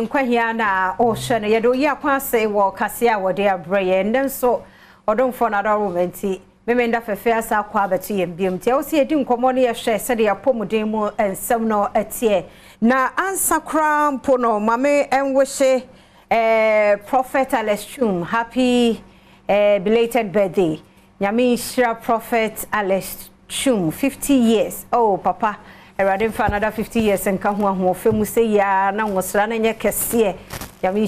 Nkwa Hia na ocean ye do ya kwase wo kase a wode abreye ndem so odomfo na do romenti memenda fefe asa kwa abeti yembiem tie wo se edi nkomo ne ye hwe se de apomuden mu ensem no atie na ansa krampo no mame enwehye Prophet Aleshum happy belated birthday nyame shira Prophet Aleshum 50 years oh papa Eradin for another 50 years and come home femu say ya na wosra na nye kese nyame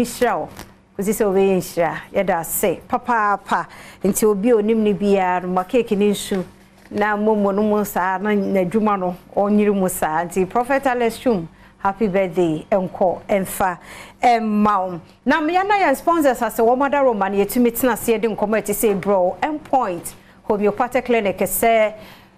hira kuzi se obe hira ya da se papa nti obi onim ni bia ma cake ni nsu na momo no mo sa na dwuma no onyiri mu sa nti Prophet Aleshum happy birthday enko emfa emmaum na me na ya sponsors ase wo mother roman yetumi tena se de nkomo eti say bro endpoint homeopathic clinic say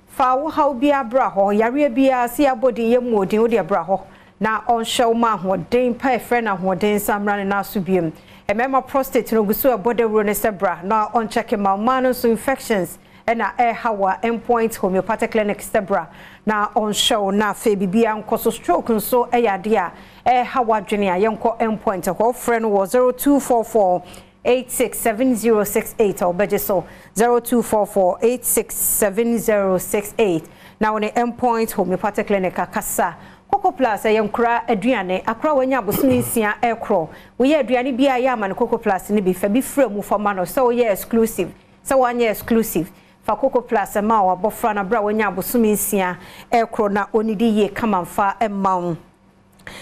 fa wo how bia bra ho yare bia se abodi yem odin wo de bra ho na on show ma ho den pa friend na ho den samra na so biem emema prostate no gusu abode ro ne se bra na on check ma man so infections na hawa endpoint homeopathic clinic stebra na on show na fe bibia nkoso stroke nso yade a hawa dwene a yenko endpoint ho friend wo 0244867068 or beje so 0244867068 now on endpoint homeopathic clinic akasa Coco Plus yenkura aduane akra wanya abosoni nsia ekro we ye aduane bia ya ma Coco Plus ni bi fa bi fra mu forma no so ye exclusive so wanya exclusive fa Coco Plus ma wa bofra na bra wanya abosoni nsia ekro na onidi ye kamanfa emma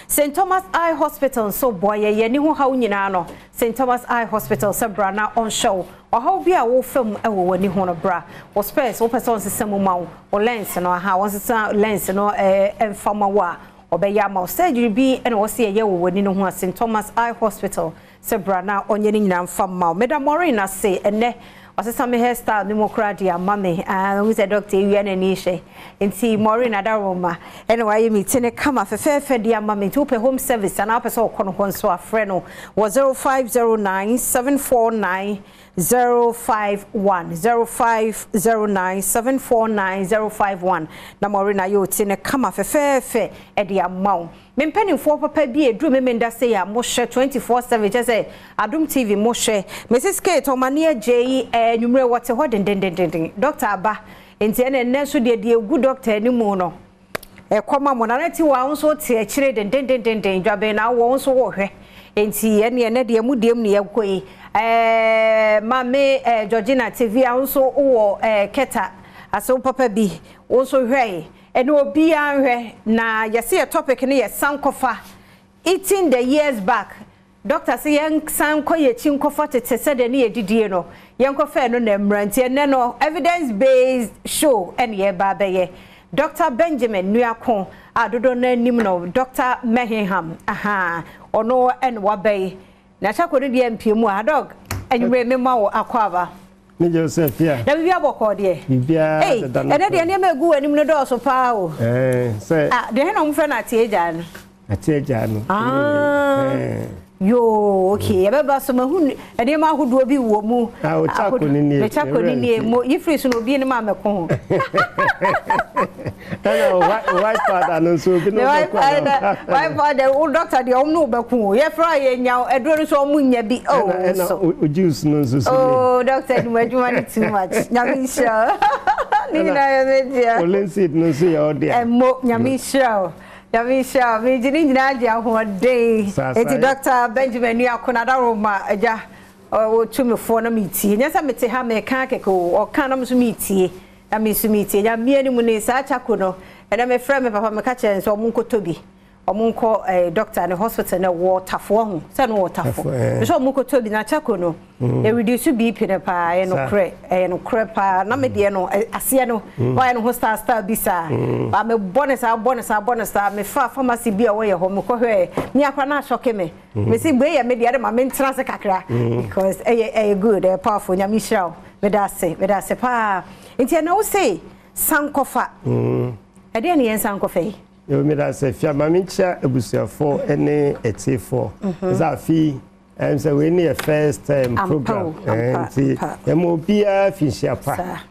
St. Thomas Eye Hospital so boy ye ni ho hawo nyina no St. Thomas Eye Hospital sabra na on show o hawo bia wo fam ewo wani ho no bra wo space wo person sesam ma wo lens no ha wo sesa lens no emfama wa obeya ma surgery bi ene wo se ye wo wani no ho St. Thomas Eye Hospital sabra na onye ni nyina mfama Madam Morina say ene Osesa me hairstyle ni mokradi amame we say doctor wi na ni hye enti Morina da Roma anyway me tene kama fefe di amame to pe home service and apesa okono ho nso afre no was 0509 749 051 0509 749 051 na Morina yo tene kama fefe di amaw Mempeni for papa bi edru memenda say ya mo hye 24/7 je say Adom TV mo hye Mrs. Kate omane JE nwumre wote ho den Dr. Aba enti ene nenso de egu doctor ni mu no koma mo na ti wa nso te akire den dwabe na wo nso wo hwe enti ene de amudiem ne yakoi mame Georgina TV nso wo keta aso papa bi nso hwe eno obi anhwe na yesi topic ne ye sankofa eating the years back doctor say yen sanko ye chinkofa tete said ne ye didie no yenkofa no na mranti ene no evidence based show ene ye ba be ye Dr. Benjamin Nuakon adodo na nim no Dr. Mehinham aha ono en wabe na chakode de mpiemu adog enwure mema wo akwaba ni Joseph ya na bibia boko de bibia ene de ne magu anim no do so pa o say de he no mfre na atieja no yo okay ebe so mahu ede ma hodo bi wo mu chakoni ni mo yifri so no bi ni ma meko why father no so bi no why father o doctor de om no beku ye fra ye nya edro so mu nya bi so juice no so oh doctor you want too much nyamisha ni na ye media olensit no so ya odia mo nyamisha Yamisha, me jini dia ho dey. Eti Dr. Benjamin Nuakon da Roma aja o tumi fo na meetie. Nya sa mete ha me kan keko o kan na so meetie. Na me so meetie. Ya me animu ne sa chako no. E na me frɛ me papa me ka kye nso omunko tobi. Omunko doctor ne hospital na waterfo ho. Se no waterfo. So omunko tobi na chako no. E reduce BP ne pa e no kre pa na me de no ase no. Why no hostar bisa. Ba me bonus me fa pharmacy bi a wo ye ho me ko hwe. Ni akwa na shoke me. Me si gbe ye me de ma me ntra se kakra because good powerful nyami shraw. Me da se pa. Enti na wo say sankofa. E de ne yen sankofa yi. Yo me da se fia mamincha ebusuafo ene etifo za fi say we need a first time program and mo bia finshia pa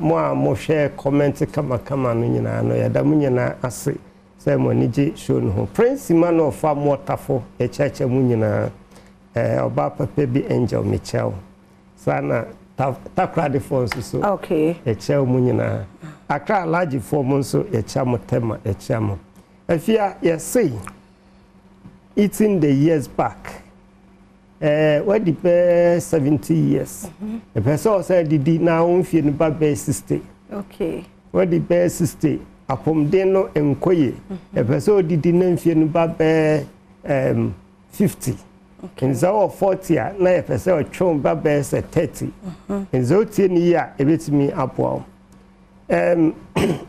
mo share comment kama no nyina no ya da mo nyina ase say mo ni je show no ho prince man of fa motafo e cheche mu nyina oba papa bi angel Michel sana takra de force so okay e che mu nyina akra large form so e cha motema e cha mo afia yes say eating the years back what the 70 years the person said didi na on fie no ba 60 okay what the 60 apomden no enkoye the person didi na fie no ba 50 in zawo 40 na the person chon ba 30 in zo tie ni ya ebetimi apo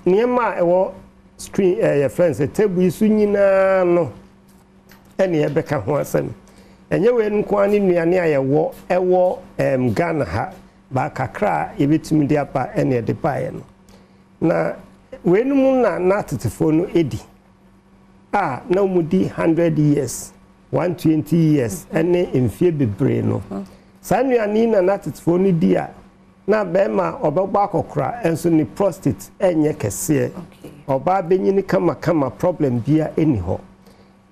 niema ewo screen your friends table isu nyina no ene ebeka ho asem enye we nkwa ni nuane ayewo ewo Ghana ha ba kakra ebetimi de apa ene de bae no na we num na tetefo no edi na mudi 100 years 120 years ene emfie bebre no sa nuane na tetefo no di a na bema obegba akokra enso ni prostate enye kese oba benyini kama problem bia eni ho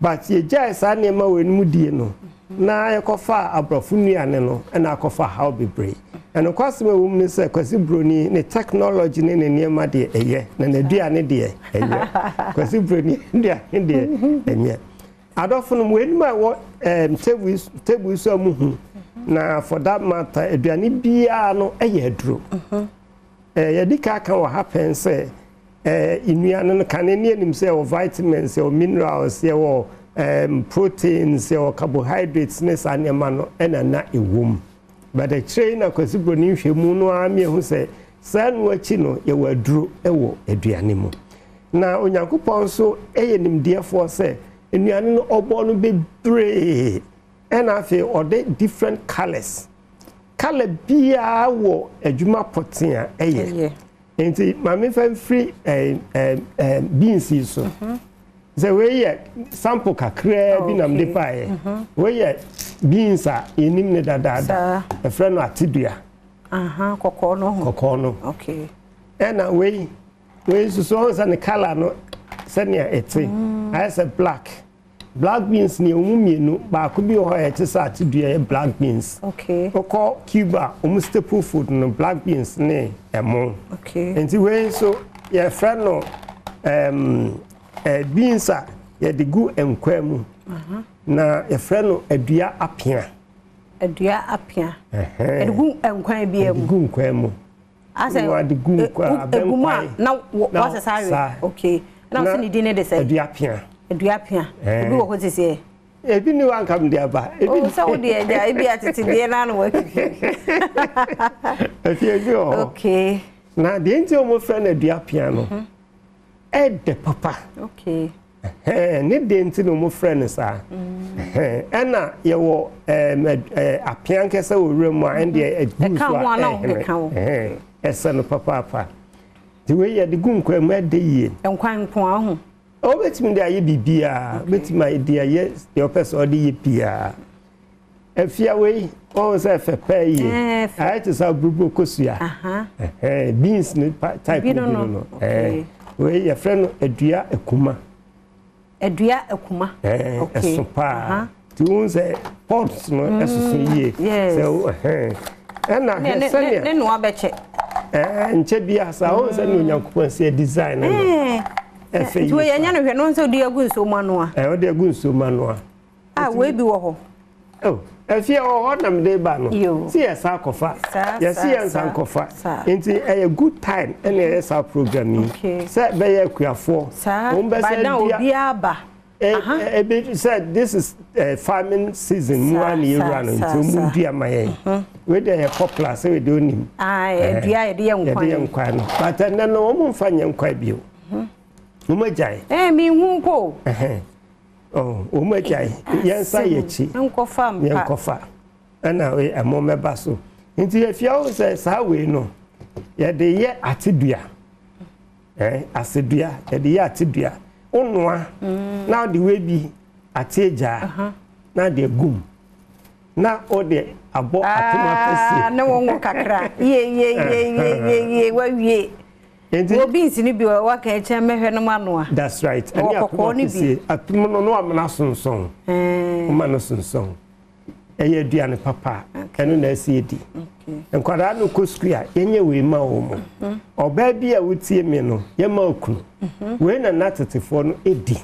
but ye jai sa ne ma we nu die no na yakofa abrofo nuane no na akofa how bebre eno kwaseme wo mu se kwasi broni ne technology ne niema de eye na duane de eye kwasi broni de enye adofo no we nu wo table so mu hu na for that matter aduane bia no eye aduro ye dika kan wa happen say inuane no kan ne anim say o vitamins o minerals ye o proteins or carbohydrates ne sanema no na ewom but the trainer kwasibro ni hwemu no amie hu say sanu achi no ye waduro ewo aduane mu na onyankopon so nimdiefo say enuane no obo no bebre afi ode different color bia wo adwuma poten a enti mame fan free beans so the way sample kakra bi nam de pae we beans a enim ne dada a friend no atidua kokko no okay ena we so so ne color no senia eti I say black beans ni omumienu ba ko bi ho ya tisa atidua black beans okay oko Cuba staple food no black beans ne emo okay enti we so your friend no beans a ye de gu enkwa mu na ye frɛ no adua apia e de gu enkwa bia mu gu enkwa mu asa wa de gu enkwa abempa na wa sare okay na so ni di ne de say adua apia ebi wo hotese ebi ni wan kam dia ba ebi so wo de dia ebi atete dia na no wa kifi ebi o okay na de enti o mo frɛ na adua apia no de papa okay ne de enti no mo friend sa ena ye wo apian kesa wo remu and de gusu esa no papa the way ye de gunkwa ma de yie enkwan ho o betimi de aye bibia betimi de aye the person de ye pia afia we o se fepe ye I to sa bubu kosua beans ni type no we your friend adua akuma okay sopa tu say pots no esusu ye so na ne no abeche nche bia sa o se no nyankopon se design no efe tu ye nya no hwe no se odi agu nso manu a odi agu nso manu a we bi wo ho afia o nam de ba no si esa kofa ya si ensan kofa enti a good time ene esa programming say be ya kuafo o be say obi aba said this is farming season mu ani run into mu dia maye we dey popular say we don't nim dia ye de yankwan but no mo mfa nyankwa bio mo majai mi hu ko o majai yansa yechi nkofa ana we amo meba so nti afia o say sa we no ye de ye atidua asedua ye de ye atidua onwa na the way bi ateja na de gum na o de abo atoma pesi na won kakra ye wa wie beans ni bi wa ka eche mehwe no manoa. That's right. And ya ko ni bi atumo no amana sonson. Uma no sonson. Eye aduane papa eno na asiedi. Nkwara no kosua yenye we ma wo mo. Oba bi a wutie me no ye ma okunu. We na natetefo no edi.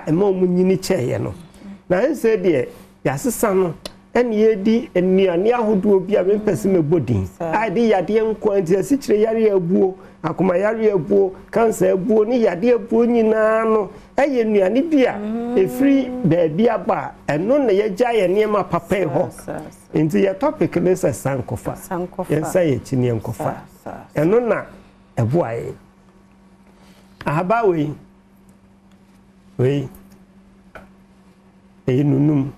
Ema omu nyini cheye no. Na ense de ya sesa no ene yedi enuane ahodo bi a me pese me bodin. Ade yade nkwa nti asikyire yare abuo. Akuma yare abuo, cancer abuo ni yade abuo nyina no eye nuane bia efri baabi aba eno na ye gya ye niema papa ho nti ye topic ne se sankofa ye say ye chini enkofa eno na eboae ahaba we nunum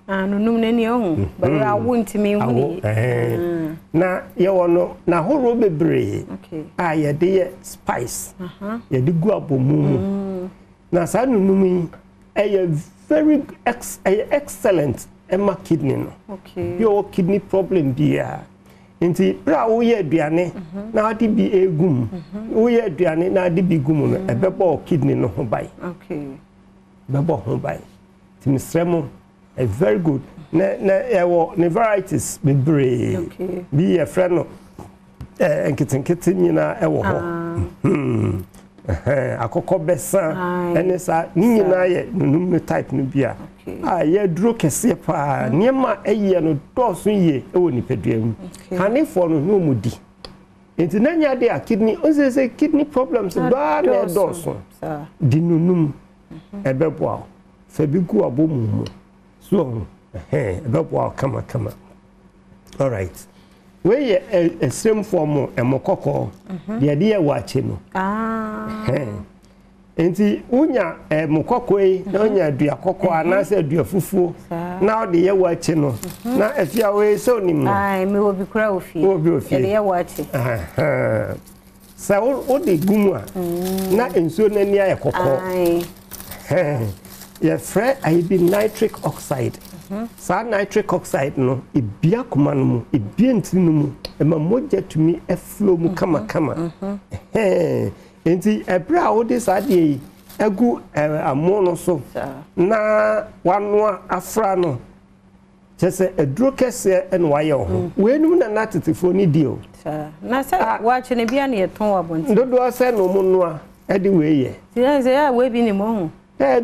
nunum nani ohun bara wontimi huni na ye wono na horo bebre ye de ye spice ye de gu abomu na sa nunum very excellent emma kidney no your kidney problem bia nti bra wo ye aduane na ade bi egum wo ye aduane na ade bi gum no ebebo kidney no ho bai bebo ho bai timisremo very good na varieties bebre bi a friend no enketenkete nyina ewo ho akoko besa ene sa nyina ye nunum type no bia ye duro kese pa niema eye no doso ye ewo nipaduam kanefo no no mudi enti nanya de kidney onse kidney problems ba na doso di nunum ebeboa fa bi gu abomu so ebeboa kama all right we a same form emokoko de de wache no enti unya mokoko yi na unya dua koko anase dua fufuo na de ye wache no na afia we so nim no me obi kura ofie de ye wache sa o de gumu a na enso nani aye koko ye fre I be nitric oxide sa nitric oxide no ebia kuma no mu ebia ntinu mu ema moja tumi eflow mu kama enti ebra wo de sa de egu amono so na wanoa afra no chese eduro kese en waye ho wenum na natetefo ni dio na se wache ne bia na yeton wabonti dodo se no mu no a ede weye se ya we bi ni mo hu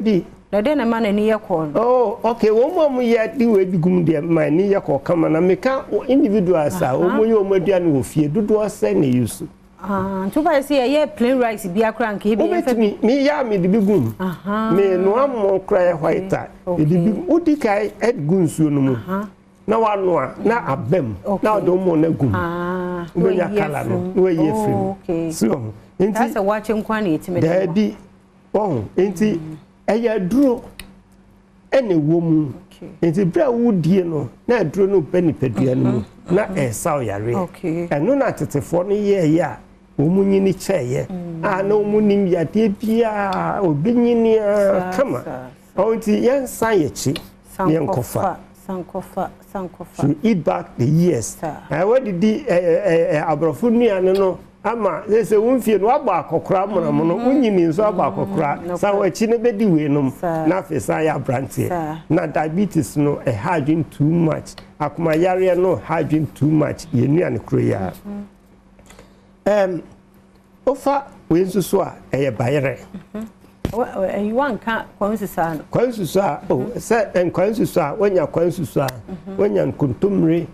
bi na de na ma na ni yakọ oh okay wo mo ye di we bi gum de ma ni yakọ kama na meka individuals a wo mo ye o madua na ofie dodo se na yusu to ba se ye plain rice bi akra nke bi me ya me di bi gum me no am kra ye white e di bi udi kai ed gunsuo no mu na wanoa na abem na do mo na gum we ya kala no we ye free so enti that's a watch Nkwa na etime da bi enti eya duro ene wo mu enti bra wudie no na duro no penipadua no na esa yare eno na tetefo no ye ya omunyini cheye na omunim ya de bia obinyini kama onti yensa yechi yenkofa sankofa to eat back the years what did the abrofo nuane no ama se wonfie no agba akokora monamo no unyini nso agba akokora sa wachi ne bedi we no na fesa ya brantie na diabetes no hydrogen too much akuma yare no hydrogen too much yenuane kro ya ofa we nso so a bayere you want ka kwansusa se kwansusa wonya kwansusa wonya nkuntumre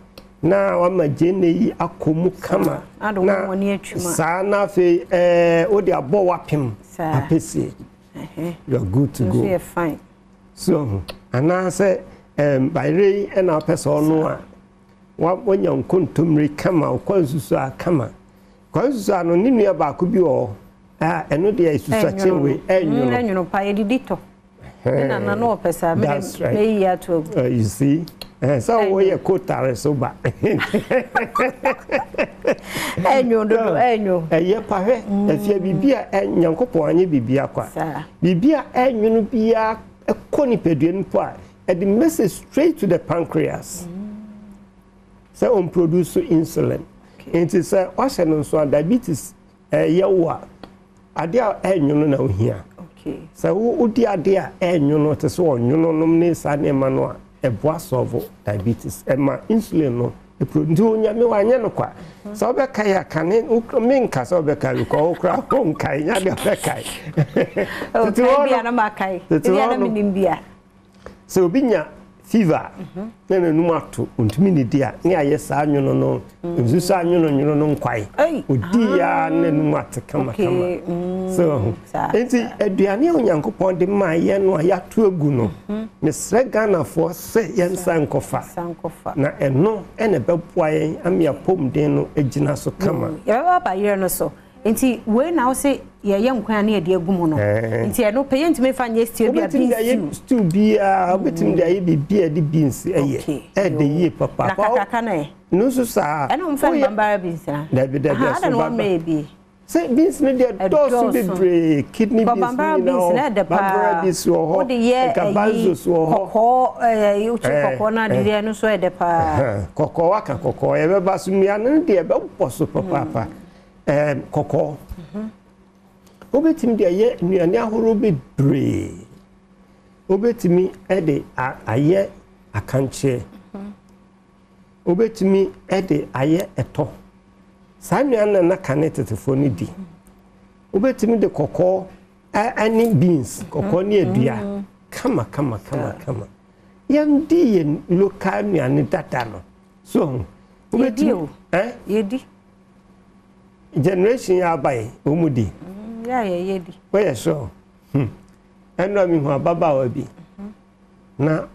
na wama jene yi akomu kama na sa na fe odi abo wapem apese you are good to go so fine so ana se bayre na pesa ono a wonya nkuntumre kama kwansusa kama kwansusa no ni nua ba ko bi o eno de isusa chewe enyo pa edidito na no pesa me ya to you see so we are quota so ba enyo eye pahe afia bibia nyankopon anye bibia kwa bibia enyo no bia ekoni peduen po a the message straight to the pancreas so on produce insulin it is also no so diabetes yewa ade a enyono na ohia okay so wo di ade a enyono te so onyono nom ne sa ne ma no a eboa solve diabetes ma insulin no e produce onya me wanye no kwa so be kai akane minka so be kai ko okra ko kai nya de be kai o bia na makai bia na minimbia so binya fever na nanu ato ontumi ne dia ne aye sa anwono no nsusu anwono no nkwai odi ya nanu atekama kama so enti aduane onyankopon de ma ye no ya to agu no me sregana for se yen sankofa na eno ene beboa yen amia pomden no agina so kama ya ba yire no so enti we now say ye nkwa na ye de agumo no enti e no pay ntime fa nye stew bia beans stew bia obetim da ye bibia de beans eye e de ye papa na kaka na e no so sa e no mfa bambara beans na da so no maybe say beans no de dosu bebre kidney beans bambara beans na de pa bambara beans wo ho kabanzo so ho koko uchi koko na de no so e de pa koko waka koko e be basu nua no de be poso papa koko obetim de aye nuane ahoro bebre obetimi de aye akanche obetimi de aye eto sa nuane na kanetefo ni di obetimi de koko ani beans koko ni adua kama yam di ye local nuane data no so obetimi yedi generation ya bai omudi ya yedi we so eno mi hu ababa wa bi na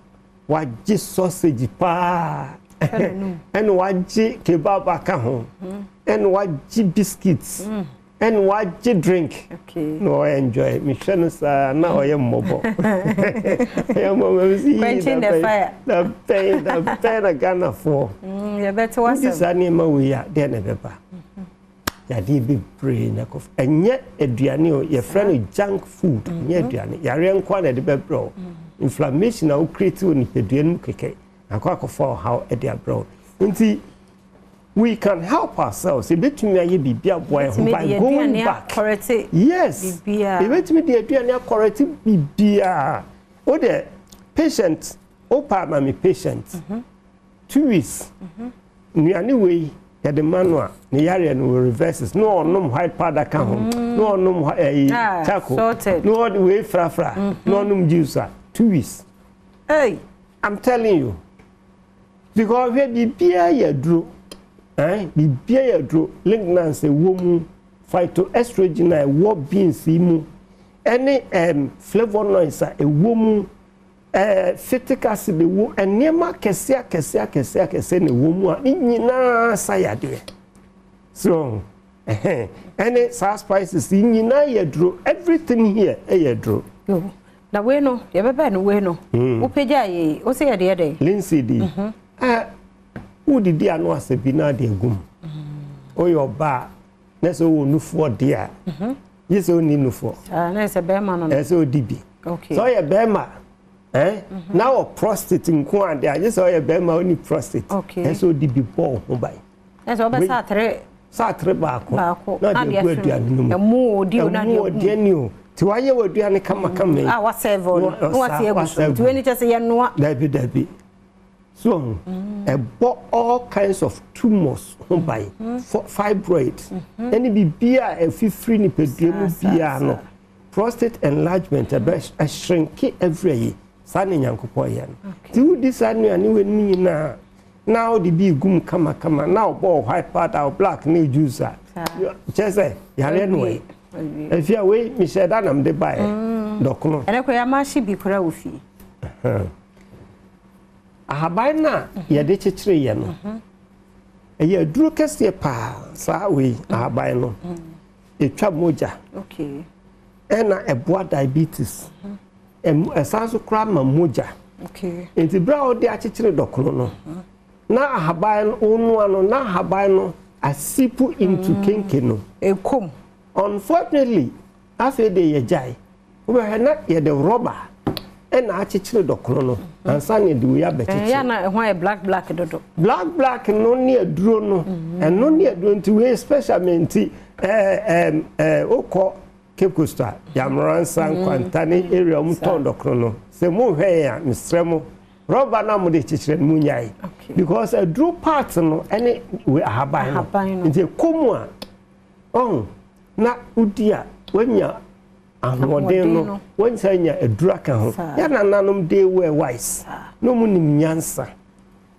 waji sausage pa eno waji kebab aka ho eno waji biscuits eno waji drink no enjoy mi shenu sa na oye mmobo ya mama si quenching the fire the pain Ghana for you better was this anima we ya de na beba ya di be brain na kof enye aduane o ye friend junk food nye aduane ya re nkwa na de be bro inflammation na o create o ni aduane keke akwa kofa how e de bro nti we can help ourselves ebetumi aye bibia boy ho by going back yes ebetumi de aduane correct bibia o de patient o pa ma me patient 2 weeks nuane we ya the manual ni yare no reverses no onum white powder kan ho no onum taco no the way fra no onum juice 2 weeks hey I'm telling you because we bibia ya dro bibia ya dro lignans e wo mu phytoestrogen e wo beans mu any flavonoids e wo mu phytic acid wo enema kese ne wo mu a nyina sayade so any spices nyina ya dro everything here ya dro na we no ye bebe no we no wo peja ye o se ye de linseed di wo didi anu asebi na de gum o yo ba na so wo nufu de a yes o ni nufu na se be ma no so dibi okay so ye be ma now prostate Nkwa Hia I just saw a bema only prostate okay so di bi ball ho bai so be sa tre ba ko na de go aduane no mu odi o na de ni o ti wa ye waduane kama wa serve no wa se egu ti we ni chese ye noa dabi so all kinds of tumors ho bai fibroids any bibia e fifiri ni pedremu bia no prostate enlargement a shrink every year sane nyankopon ye no ti wo di sane ani we ni na now the be gum kama now ball white powder black new juice chese yare no e if you we mi said that am de buy dokuno ene ko ya ma shi bi kura wo fi ahabai na ye de chechire ye no ye duro kese pa sa we ahabai no etwa moja okay ena eboa diabetes esanso kra ma moja okay enti bra o de achechire dokuno no na ahabai onu ano na ahabai no asipu into kenke no ekom unfortunately afi de ye jai we na ye de rubber na achichire dokro no ansa ne de we abechichi ya na ho e black dodo black no ne aduro no eno ne aduro nti we specialmente okọ Cape Coastal Yamran Sank Kwantane area muton dokro no se mo hwe ya misremo rubber na mo de chichire mu nyai because aduro part no ene we ahaban no nti komu a na udia wanya ahoden no wansanya adura ka ho ya nananom de we wise no munim nyansa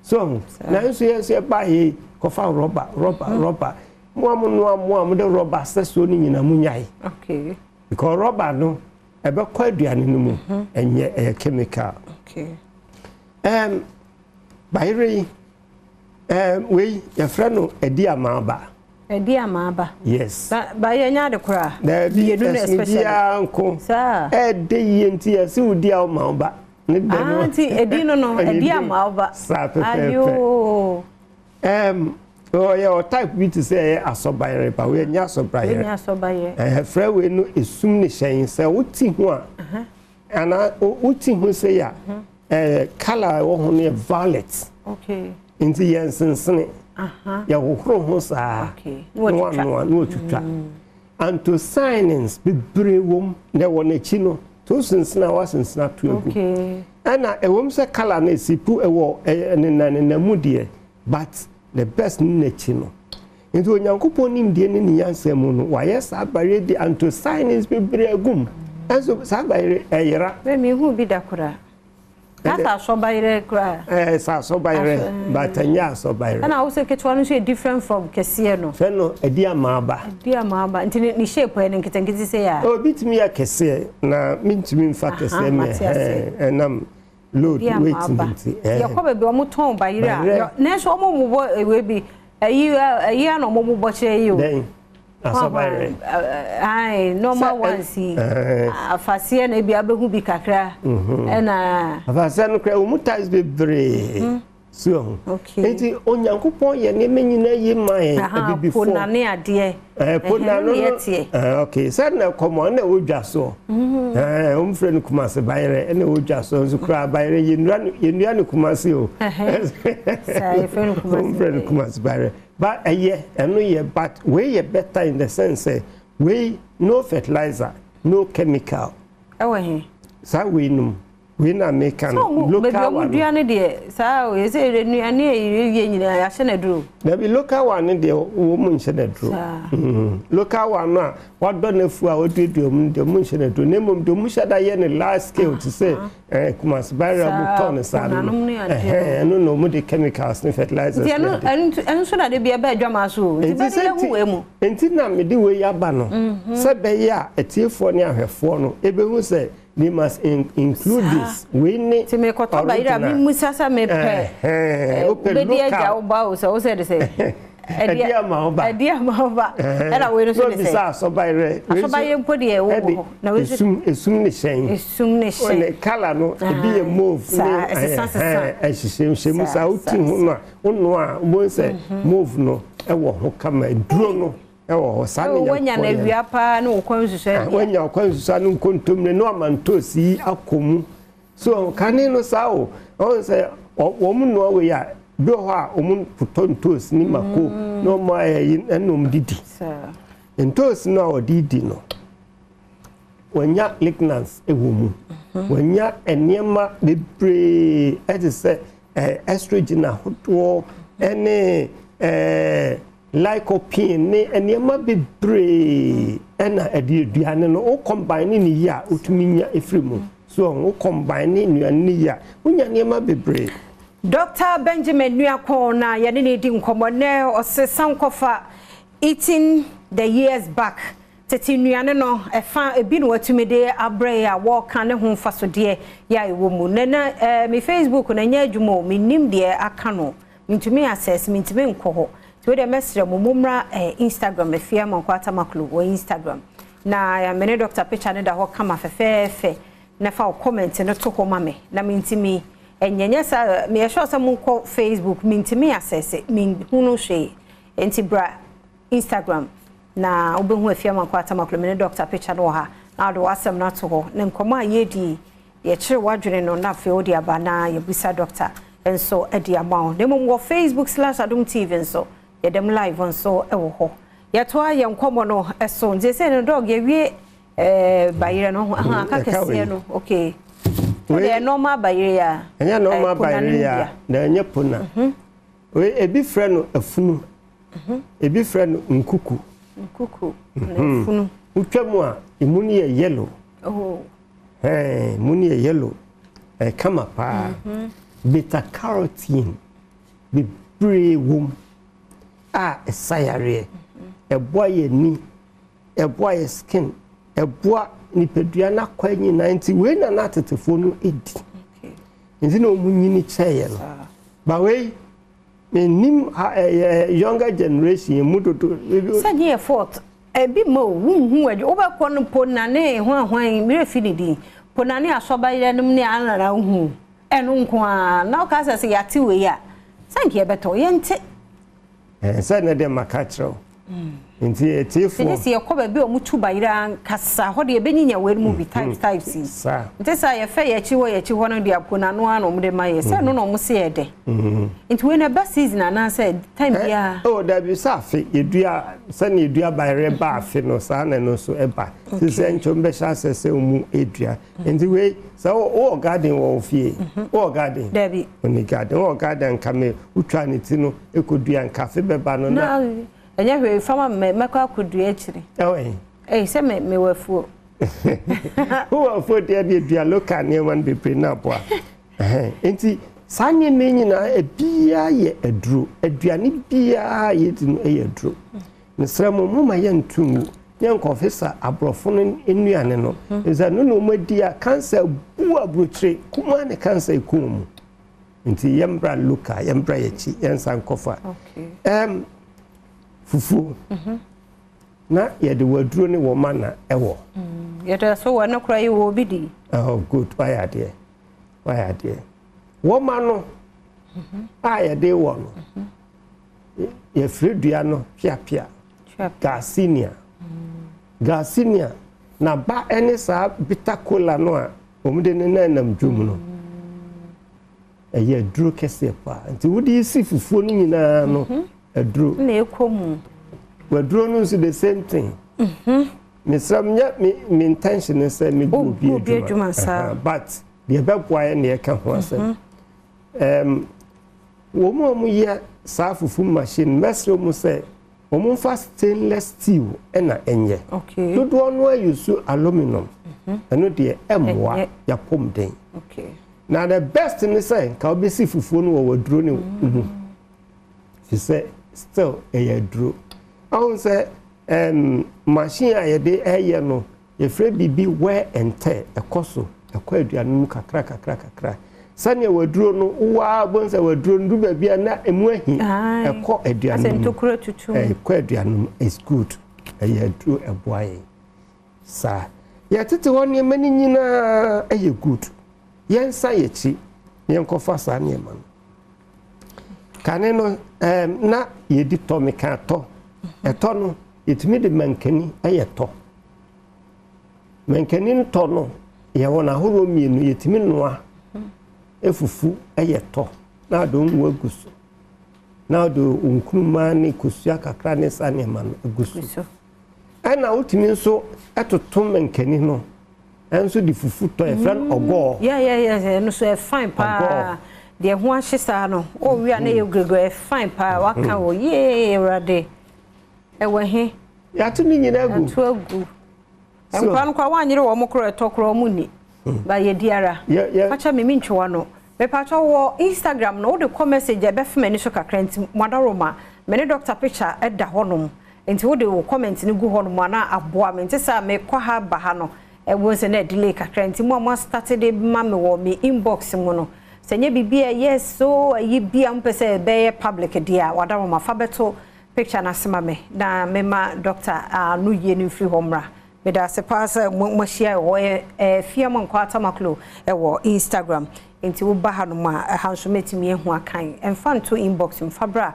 so na nso yes ba he kofa rubber mo de rubber seso ni nyina munyai okay because rubber no ebe kwa aduane no mu enye chemical okay bayre we ya frano edi amaba yes ba ye nya de kura ye do especially anko sa de yenti asi udi amaba ne de no anti edi no edi amaba ayo o type we to say asobayre ba we nya asobayre fra we no esum ne hyen say wuti ho a ana wuti ho say ya color wo ho ne violet okay inti yensensene ya wokro ho saa okay no twitwa and to silence bebre wom na wona chi no to sensena wasensena to egu okay ana ewom se color na sipu ewo na mudie but the best na chi no inti onyankopon nim die ne nyansam no wa yes abare di and to silence bebre egum enso sabare eyira we mi hu bi dakura Kasa sobayre kra sa sobayre batanya sobayre ana wo se ketwa no she different from kese no fe no edi amaba nti ni shape en nkitenkiti se ya bitimi ya kese na mintimi mfa kese me enam load weight nti yakobe bi omuton bayre a na so omubo we bi ayi ana omubo che yi o asobayre ai normal one si afasie na bi abehu bi kakra na afasie no kra umutais bebre so enti onyankopon ye ne menyina yi man before ponane ade ponane okay said na komo na wodwa so umfre no kumase bayre na wodwa so nso kra bayre yenua no kumase o sai umfre no kumase bayre but eno ye but we better in the sense we no fertilizer no chemical sa we no we na make an local one duane de sa we say nuane ye nyina ya hye na duro na be local one de wo mu hye na duro local one na wado na fu a wodudu mu de mu hye na duro na mum de mu hye da ye ne large scale to say kumas barrier mu ton sa no mu de chemicals ne fertilizers en so na de bia ba adwama so nti ba de hu we mu enti na me de we ya ba no se be ya etiefo ne ahwefo no ebe hu se they must include this we need to make what by me musasa me pe obedi eja oba o so say edia maoba era we no so say so by mpodi e wo na we esum ne shen ne color no e be move ne shemu sa uti hu no a mo say move no e wo ho kama duro no wanya na wia pa na okwansusu wanya okwansusu anu kontomre no amantosi akomu so kane no sao on say wo mu no we ya do ho a omu putontos ni mako no ma enom didi entos no odidi no wanya lignans ewomu wanya eniema bebre et say estrogen ahoto ene lycopene ne eniema bebre ena aduane no o combine ni ya otuminya efrimu so o combine nuane ya unya eniema bebre Dr. Benjamin Nuakon na yene ne di nkomo ne ose sankofa eating the years back Tete-Nuane no efa ebi no watumide abre ya wo kan ne ho fasode ya ewo mu na me Facebook na nya adwumo me nim de aka no mintumi access mintumi nkoho so de mesre mumumra Instagram efia mankwata maklo wo Instagram na ya mene Dr. Picture ne da ho kama fefefe na fa comment no to ho mame na mintimi enyenye sa me sure sa munko Facebook mintimi access min hunu hwe enti bra Instagram na obehu efia mankwata maklo mene Dr. Picture no ha na do asem na to ho ne nkomo ayedi ye chire wadwene no na fe odi aba na ye bisa doctor enso edi amount dem mo Facebook/Adom TV enso ye dem live enso e wo ho ye to aye nkomo no eso nje se no dog ye wie bayire no aha aka kese no okay we normal bayire ya enya normal bayire ya na enya pona we ebi frɛ no afunu ebi frɛ no nkuku na afunu utwamu a imuni ye yellow muni ye yellow kama pa beta carotene be brave wom esayare eboye ni eboye skin eboa nipadua na kwanyi 90 we na natetefo no edi nti na omunyini cheye no ba we menim younger generation mudodo sanye effort ebi mo hu ade obakọ no ponane hwan mire finidi ponane asoba yenem ne anara hu enu nko a na ka sese yate we ya Sank yebeto yente se na de makachro nti etifo nti yakoba bi omutu bayira kasa ho de ebenyinya we mu bi type C nti sa ye fe ye chi ho no de aponano ano mu de maye se no no mu se ye de nti we na ba season ana se time bia da bi sa fe yedua se na yedua bayire ba afe no sa na no so eba ti se nchom be sha se mu edua nti we so o garden wo fie o garden Debbie oni garden o garden kame utwa ni ti no ekodua nkafe beba no na enya hwe fama mekwa kodua akiri se me wafuo who wafuo de dua local ne man be pre na boa enti sanye me nyina ebia ye aduro aduane bia ye ti no ye aduro ne sramo mu ma ye ntumu nye confessor abrofo no enuane no eza no no madia cancer bu abrochire kuma ne cancer ikumu nti yembra local yembra yechi yensa nkofa fufu na ye de waduro ne wo mana ewo ye de so wo na kura ye wo bidi oh good why are wo mano ye de wo no ye fredua no pia Garcinia na ba ene sa bitter cola no a omde ne nanam dwum no eye duro kese pa nti wodi si fufuo no nyina no aduro na ekomu waduro no is the same thing misramnya me intention is say me go bi adwuma but the beboa ne ka ho asem wo mo ye sa fufu machine mesro mu say omun fa stainless steel na enye okay dodo no use aluminum eno de emwa ya pom den okay now the best in say ka obesi fufuo no wo waduro ne she say still a duro I say machine a yede eye no ye frɛ bibi wear and tear ekoso ekwaduanu kakra sane waduro no wa bonsa waduro ndu ba bia na emu ahi ekọ aduanu asentokura tutu ekwaduanu is good ayaduro eboaye sa ya tete woni mani nyina aye good yensa yechi yenkofa sa ne man kane no na yedi to meka to eto no yetimi de mankani aye to mankani to no ye wona horo mienu yetimi noa efufu ayeto na do nwu agusu na do unkunuma ne kusua kakra ne sane ma no agusu ana utimi nso etoto mankani no enso di fufu to e friend ogo yeah no so fine pa de ho ahyesa no o wi na ye grego e fine pa waka wo ye rade e wo he ya tuni nyina agu to agu enkwan kwa wanyere wo mokro etokro mu ni ba ye diara acha me ntwa no me pacha wo Instagram no de ko message e be fema ni so kakra nti modaroma me ne doctor picture e da honom nti wo de wo comment ni gu honom ana aboa me nti sa me kwa ha ba ha no e wo se na delay kakra nti mo started de ma me wo me inbox mu no senye bibia yes so yi bia mpese be public dia wadaroma fa beto picture na sema me na me ma doctor no ye ni free homra me da se pass mo share wo fiam Nkwa Atamaklo e wo Instagram nti wo ba ha no ma hanso metimi ehu akan emfa to inbox mfabra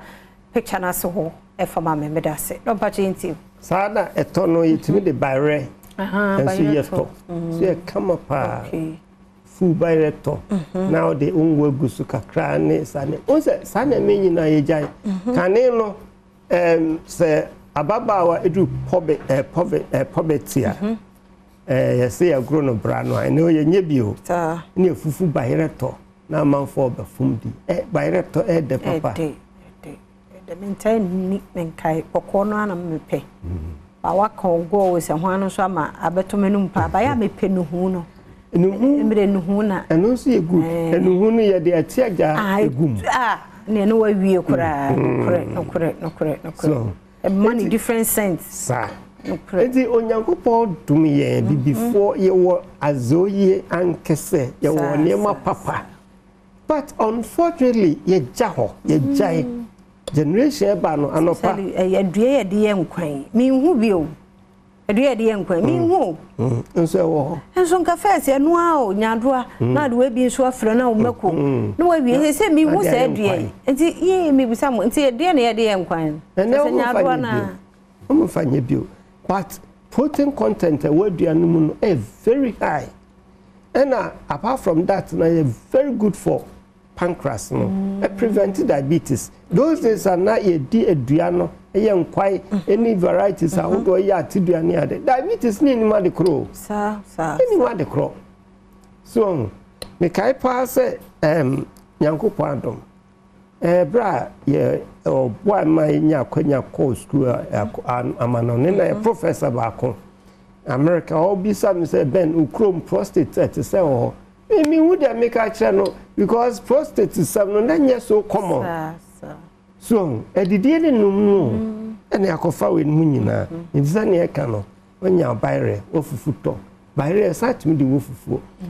picture na se ho e fama me da se don pa nti sada eto no yetimi de bayre enso yeto so e kama pa full director now the unwe gusu kakra ne sane o se sane me nyina ye jai kane no se ababawa edu poverty a ye say agro no bra no I know ye nyebio ne fufu director na manfo ba fumdi director de papa the maintain ni menkai pokono ana mepe ba waka go we se ho anu so ama abetomenu mpa ba ya mepe no hu no emre no hu na eno so ye good eno hu no ye de atiaga egum ne no wa wie kura no money different sense sa enti onyankopon dum ye before ye wo azoye ankese ye wo nema papa but unfortunately ye jaho ye jai generation ba no anopa adue de ye nkwan mi hu bio adue de ye nkwan mi hu nso wo nso nka first enu a o nyadoa na de we bi nso afre na o mako na we wie se mi hu se adue enti ye mi bisa mo enti adue na ye de ye nkwan se nyadoa na o mo fanye bio but protein content we dua no mu no very high and apart from that na very good for pancreas no prevent diabetes those days are not ye di adua no kwai any varieties how do ya tiduane ade diabetes ni ma de kro sa ni ma de kro so me kai pa se Nyankopon Adom bra ye boy my nya kwanya ko school amano ne na professor ba ko America all be some say ben ukrom prostate te say oh me would make a channel because prostate is something that so common. So, a did no and I could follow in Munina. In Zania Cano, when you are by of foot, by such me the wolf.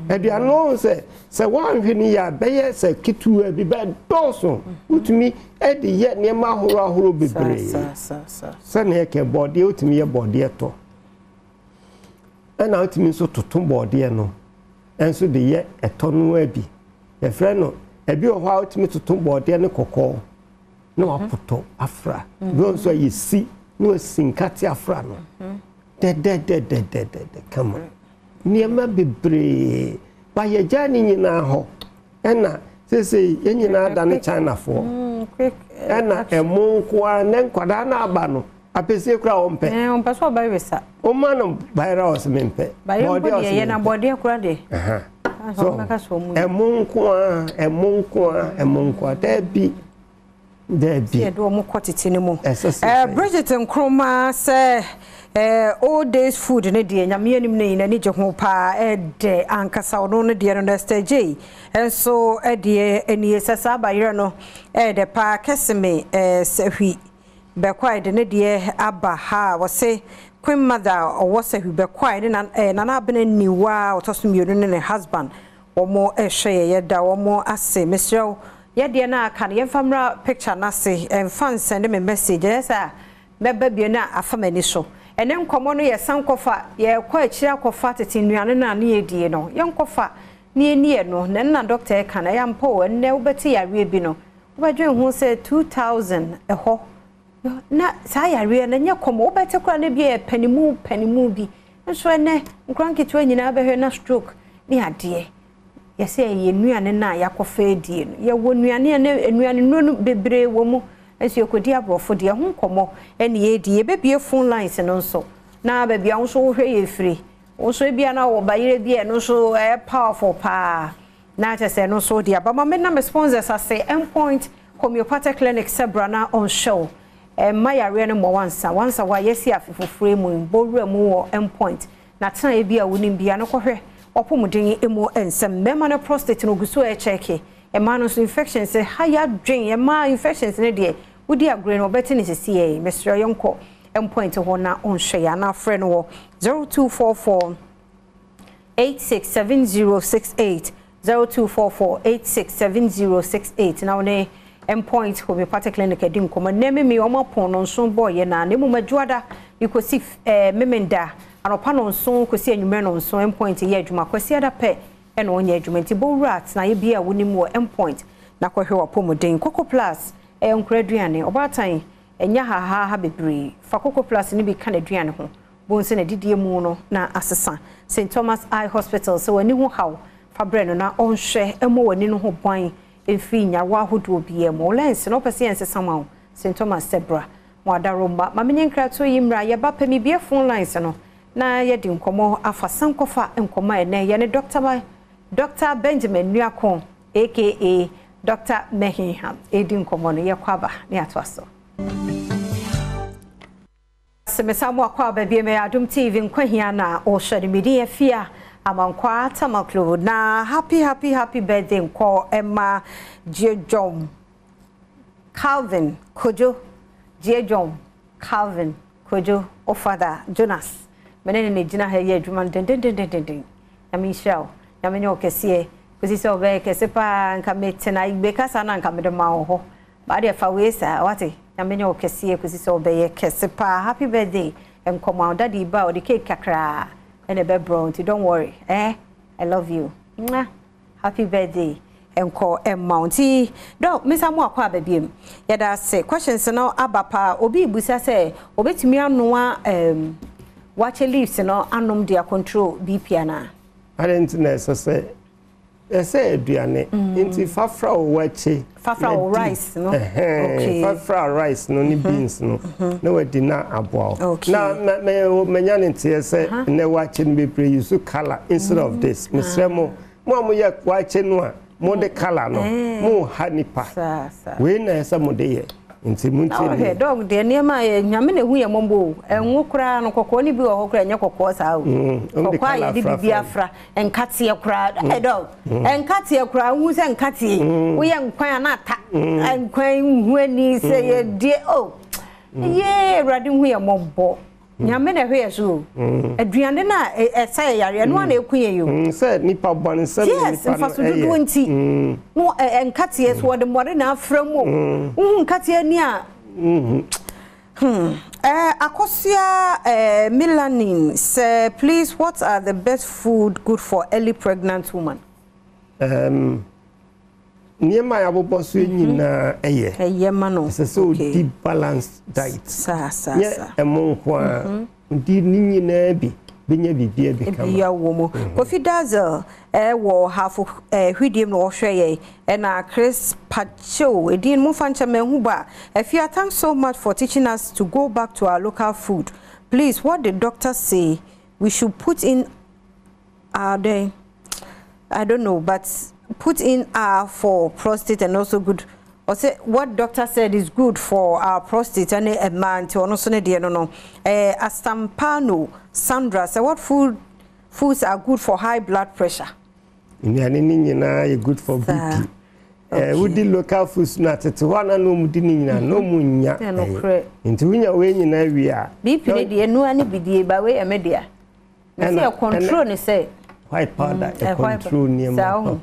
And the unknown say, one here, Bayer said, Kitu be bad also. Put me at the yet near Mahura who be brave. Sanaka body to me a body at all. And out me so to tomb body no. And so the year a ton webi. A friend no, a bit of how to me to tomb body and a cocoa. No aputo afra. Don't so you see, no sinkati afra no. Dead. Come on. Near my be brave. By your journey in our home. And say, you know, than China for. And a Nkwa Nkwa Bano. Apese kura ompe ompaso ba wesa o man virus mempe body ye na body kura de so emunkwa debi ye do mo kwotiti ni mo Bridget Nkrumah say old days food ne de nyame anim ne na ni je ho pa de ankasa ono ne de no stage enso de eni sasa ba yire no de pa keseme sehwi bekwai de ne de aba ha wo se queen mother wo sehwi bekwai ne na na abena niwa otosumienu ne husband wo mo ehwe ye da wo mo ase mesrew ye de na aka ne famra picture na se fan send me message esa beba bi na afamani so ene nkomo no ye sankofa ye kwa akira kofa Tete-Nuane na na ye die no ye nkofa ne nie no na doctor ka na ya mpo enne wobeti yare bi no wobadwen hu se 2000 eho na sa yare na nye komo wobeti kura na bi e panimu bi nso enne nkranketo nyina behwe na stroke ni ade ye se ye nuane na yakofa edie no ye wo nuane na enuane no bebre wo mu esi okodi abrofo de ho komo ene ye die bebie phone lines no nso na bebie a nso hwe ye free nso bia na wo bayire bia no so powerful pa na chese no so dia ba ma me na me sponsors ase Endpoint Homeopathic Clinic sebra na on show mayare no mo wansa wa yesi afufufure mu bowura mu wo Endpoint na tena e bia wonim bia no kohwe opomuden emu ensem mema na prostate no guso e cheke emano so infections higher drain ema infections ne de wudi agre no beti ne sisi mesro yonko Endpoint ho na on hwe na frɛ no 0244 867068 0244 867068 na one Endpoint Homeopathic Clinic edim koma neme mi omapon no nso boye na nemu majuada ikosi memenda anopa no nso kosi anwumre no nso Endpoint ye adwuma kosi ada pe ena onye adwuma nti bo rat na ye bia wonim wo Endpoint na kohwe wapomuden Coco Plus nkuraduane obatan enya ha bebre fa Coco Plus ni bi kan aduane ho bo nse na didie mu no na asesa St Thomas Eye Hospital so wani ho haw fabre no na onhwe emo wani no ho ban efi nyawa hodo bia mo lens no pese yense sama St Thomas Sebra mo adaromba ma menye nkrato yimra ye ba pemi bia phone lines no na ye di nkomo afa sankofa nkoma ene ye ne Dr. Benjamin Nuakon aka Dr. Mehinham edi nkomo no ye kwaba ne atwaso semesamo akwaba bia me Adom TV Nkwa Hia na o hwede media fia amankwa tamaklo na happy birthday Nkwa Emma Jejom Calvin Kojo Jejom Calvin Kojo o father Jonas menene ne gina ha ye adwuma den na me show na me nyo kese kusi so be kese pa nka metena igbe kasa na nka mede ma ho ba de fa we sa wate na me nyo kese kusi so be ye kese pa happy birthday Nkoma daddy ba o de cake kakra and a bebron, don't worry, I love you. Mwah. Happy birthday. Enko Mounty. Do Miss Amwa kwa baby. Yada say questions no abapa obi busa say obetimi anoa watch leaves no anom dia control BP na. I didn't know say aduane inti fafra o wache fafra o rice no okay fafra rice no ni beans no na wadi na aboa na me nyane ntie say na wache no be pre use color instead of this misremo mo ye wache no a mo de color no mo hanipa we na esa mo de ye nti munti okay dog de niema ye nyame na hu ye mombo enwo kura no kokko ni bi wo ho kura nya kokko saa o kokko aye di bibia fra enkate kura dog enkate kura hu se enkate wo ye nkwan na ata enkwan hu ani se ye de o ye rade hu ye mombo nyame na hwe so aduane na esa yare no na ekuye yo se nipa bon se nipa no dudu nti no enkate so de more na aframu nkate ani a Akosia Melanin say please what are the best food good for early pregnant woman Niema ya bobosu nyina eye ma no so deep balanced diet sa emo kwa di nyina bi benya bibia bi kama ya womo Kofi Dazzle wo half hwidiem no hweye na Chris Pacho edin mo fancha mehu ba Afia thanks so much for teaching us to go back to our local food. Please what the doctors say we should put in our day I don't know but put in for prostate and also good or say what doctor said is good for our prostate and a man to also no Astampano Sandra say what foods are good for high blood pressure nyina good for BP we di local foods na Tete-Nuane no mu di nyina no mu nya nti wunya we nyina wi a BP ne de enu ani bidie ba we emedia na control ne say white powder control niema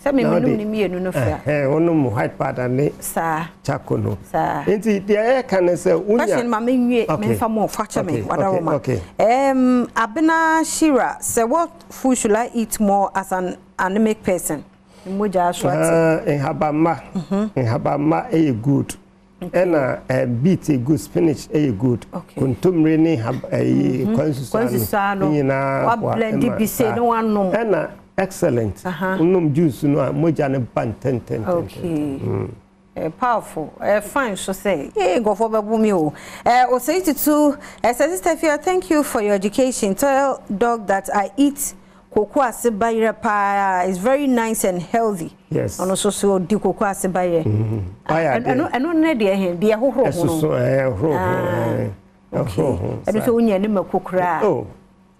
sa me minum ni mienu no fa onum white powder ne sa chakono enti de kan say unya question ma menwie me fa mo fache me wadaroma Abena Shira say what food should I eat more as an anemic person moja ashwati habama good ena beet good spinach good kuntumre ni konsusano wa blend bi se no wanom ena excellent unum juice no moja ne ban 10 okay powerful fine so say go for babumi o o say to sister Fia thank you for your education tell dog that I eat cocoa asibayre pa is very nice and healthy. Yes. And also so di cocoa asibayre. Eno ne de hohoro ho. Okay. And so unya ne makokra. Oh.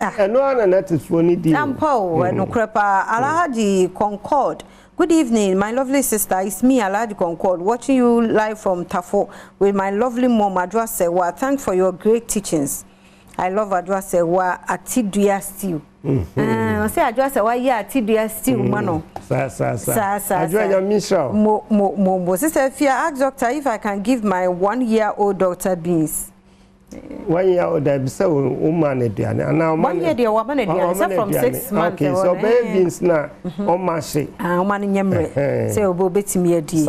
Eno ana na tisfo ni di. Ampo eno krepa Alhaji Concord. Good evening, my lovely sister. It's me, Alhaji Concord, watching you live from Tafo with my lovely mom, Adwa Sewa. Thanks for your great teachings. I love Adwa Sewa atidua stew. Say Adwa Sewa ya atidua stew mano. Sa. Adwa ya misha. Mo sister Fia ask doctor if I can give my 1-year-old daughter beans. 1 year old I say woman eduane ana 1 year dey woman eduane from 6 months. Okay, so babies na o mashi. Woman nyemre say obo betimi adi.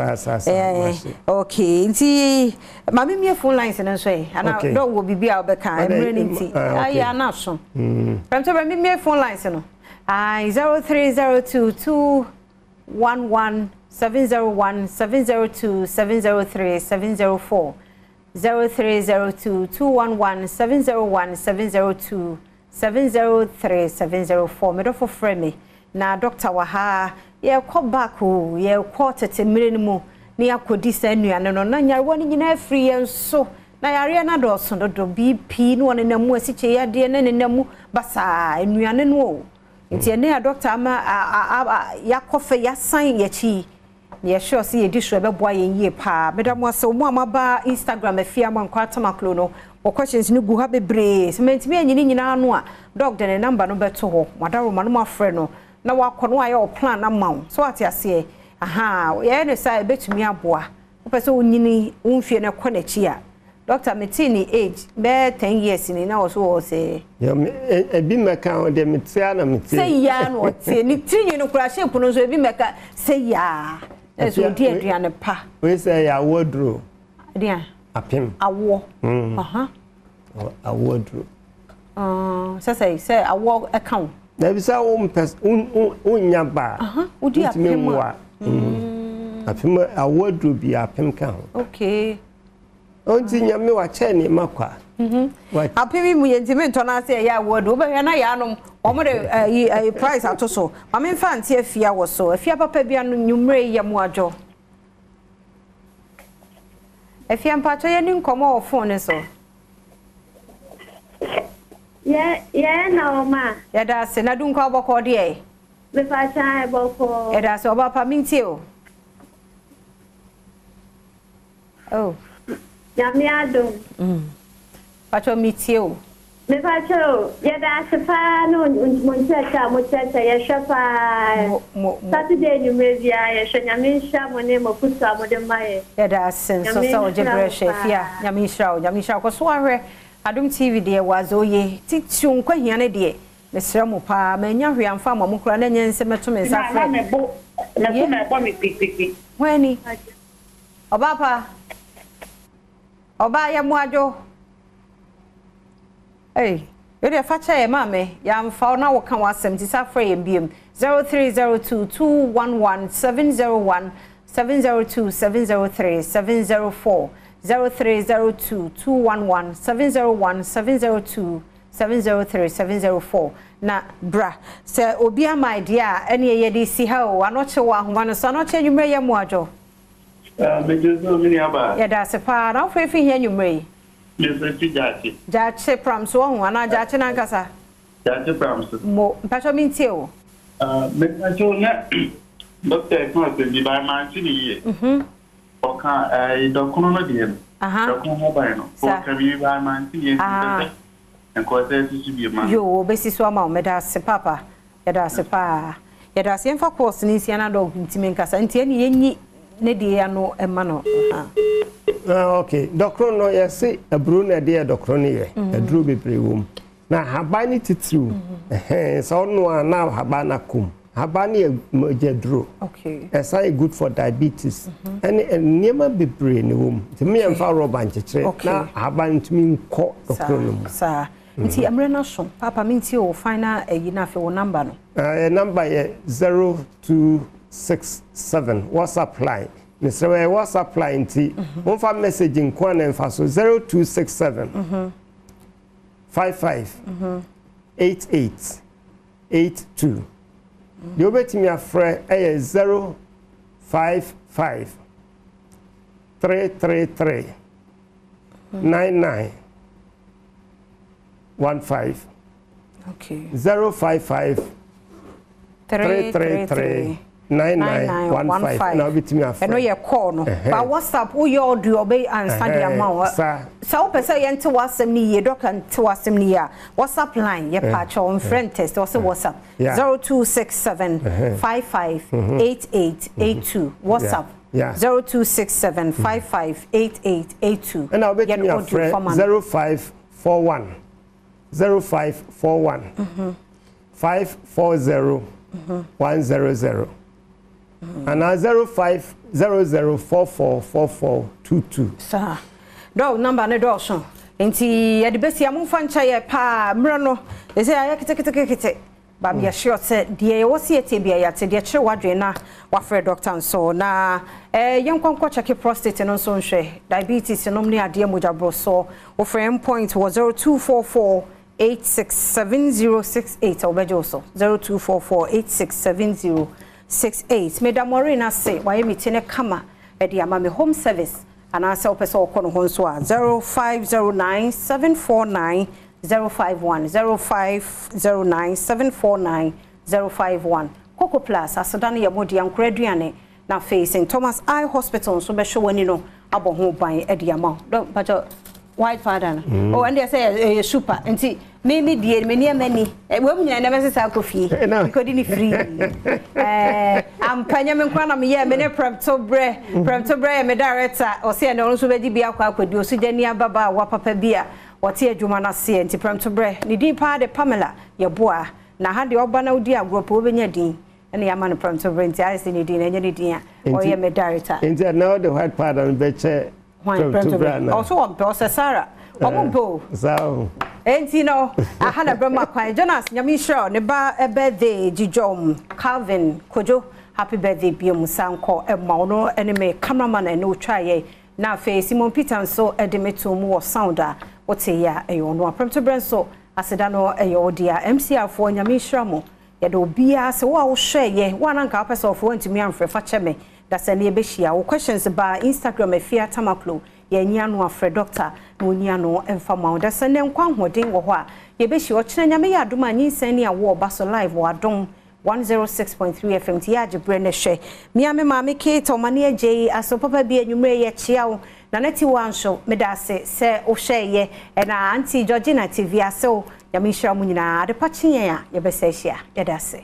Okay, nti mama me phone lines na so e ana do wo bibia obeka emre nti aya na so. From so me phone lines no. 0302211701703703 0302211701702703 me do for frame na doctor wa ha ye ko back o ye ko Tete-Nuane mu ni akodi sanuane no na nyarwo ni nyina free enso na yare na do so do BP no wona namu asiche yade na namu basa enuane no o nti ene ya doctor ama yakofe yasan yachi ye sure see ye di sure be boy ye pa medamo so mo amaba Instagram afia mo Nkwa Tamaklo no o questions ni gu ha bebre se mentimi anyini nyina no a dog de number no beto ho madaro ma no afre no na wakono aye o plan na mawo so ati ase aha ye ne sai betumi aboa o pese onyini unfie ne konachi a doctor metini age be 10 years ni na so say ya ebi meka o de metia na metia say ya no tie ni tinyi no kura shape no so ebi meka say ya eso di aduane pa we say ya wodro dia apim awo aha awodro say awo account na bi say unya ba aha udi apim apim awodro bi apim kan okay onti nyame wa che ni makwa apimi mu yentime ntona se ya awodro be na ya anom omo de price atoso ma me fa ntie afia wo so afia papa bia no nwumre ya mu ajo afia mpacho ye ni nkomo o phone so Yeah, no, ma. Ya da se na dun kwa boko de Me fa cha boko. Ya da se oba pa mintie o. Oh. Ya mi Adom. Pacho mitie o. Me fa cha ya da se pa no mo cha ya shafa. Saturday ni mezia ya shanya mi sha mo ne mo kusa mo de mai. Ya da se so so je breshe fia. Nyami shra ko so ahwe. Adom TV de wazoye titu Nkwa Hia ne de mesra mo pa manya hwe amfa mo mukura na nyense meto me sa fre na bo me pikpikpi wani oba pa oba ya mu ajo eh we de fa cha ye ma me ya amfa na wo kan wasem ti sa fre ye biem 0302211701 702 703 704 0302211701 702 703 na bra se obi ama idea ene ye de si ha o anoche wa ahoma no so anoche nwumre ye mu ajo mejezo mini aba ya da se pa na ofe hia nwumre mejezo jache pram so ho ana jache na nkasa jache pram so mo mpacho mintie o mejezo na doctor ko se bi ba man ti ni ye oka dokono no de dokono ba no ko ka bi ba man ti ye enko se ti bi ma yo besi so ama o meda se papa ya da se pa ya da se enfa course ni si ana dog ntimi nkasa nti eni yenyi ne de ya no ema no okay dokro no yesi abru na de dokro ne ye adru bebre wom na habani titru so no na habana kum habani jedro okay esa good for diabetes and niema bebre ne wom timi emfa roba nchekere na habani timi nko dokro no sa nti amre na so papa minti o final eyi na fe wo number no number ye 0267 WhatsApp line Mr. WhatsApp line ti one fa message Nkwa na emfa so 0267 55 88 82 the obetimi afre 055 333 99 15 okay 055 333 9915 na obetimi afre eno ye call no ba WhatsApp wo ye audio be answer the amount so wo pese ye nte WhatsApp ni ye doka nte WhatsApp ni ya WhatsApp line ye pa cho on friend test also WhatsApp 0267 55 8882 WhatsApp 0267 55 8882 and obetimi afre 0541 540 100 and 0500444422 sir do number ne do so enti ye de besia mo fa ncha ye pa mra no e se aye kete ba me sure say de wo se etebia ya te de kire wadwe na wa frɛ doctor so na yenkwankwa check prostate no so nhwe diabetes no ne ade mojabro so wo frɛ point was 0244 867068 obejo so 0244 867068 Madam Morena say why me tene kama e de ama me home service ana se opese okono ho so a 0509 749 051 0509 749 051 Coco Plus asadane ye modi ankura aduane na facing Thomas Eye Hospital so be show wani no abo ho ban e de ama don pacho white father oh and they say super nti me die me ne mani we mu nyina na be sesa kofi because ni free am panya me nkwa na me ye me ne premto bre me director o se na so be di bia kwa kwadi o so jani ababa wa papa bia wote adwuma na se nti premto bre ni din pa de Pamela ye boa na ha de oba na odi agro po benya din ene ya man premto bre nti I se ni din enya ni din a o ye me director nti now the white part and be che also on Sarah Ombo so enti no ahana brema kwan Jonas nyami sure ne ba birthday Jijom Calvin Kojo happy birthday biom Sanko ma no ene me cameraman ene otwaye na fe Simon Peter so edemeto mu wo sounder wote ya eyo no apremto brenso aseda no eyo dia MCR fo nyami sure mo ye do bia se wo hwe ye wananka person fo ntimi amfre fa cheme da se ne behia wo questions ba Instagram afia tamaklo ye nya no afre doctor no nya no emfama da se ne nkwa hoden wo ho a ye behia o kire nya me ya adom anyi san ne awo ba so live wo Adom 106.3 FM ti ya jibre ne hwe mia me ma me ke to mane agye aso papa bi anwumre ye chia wo na nati wanso me da se o hwe ye na anti Georgina TV aso ya me hwa mu nyina de pa kyen ya ye be se hia ye da se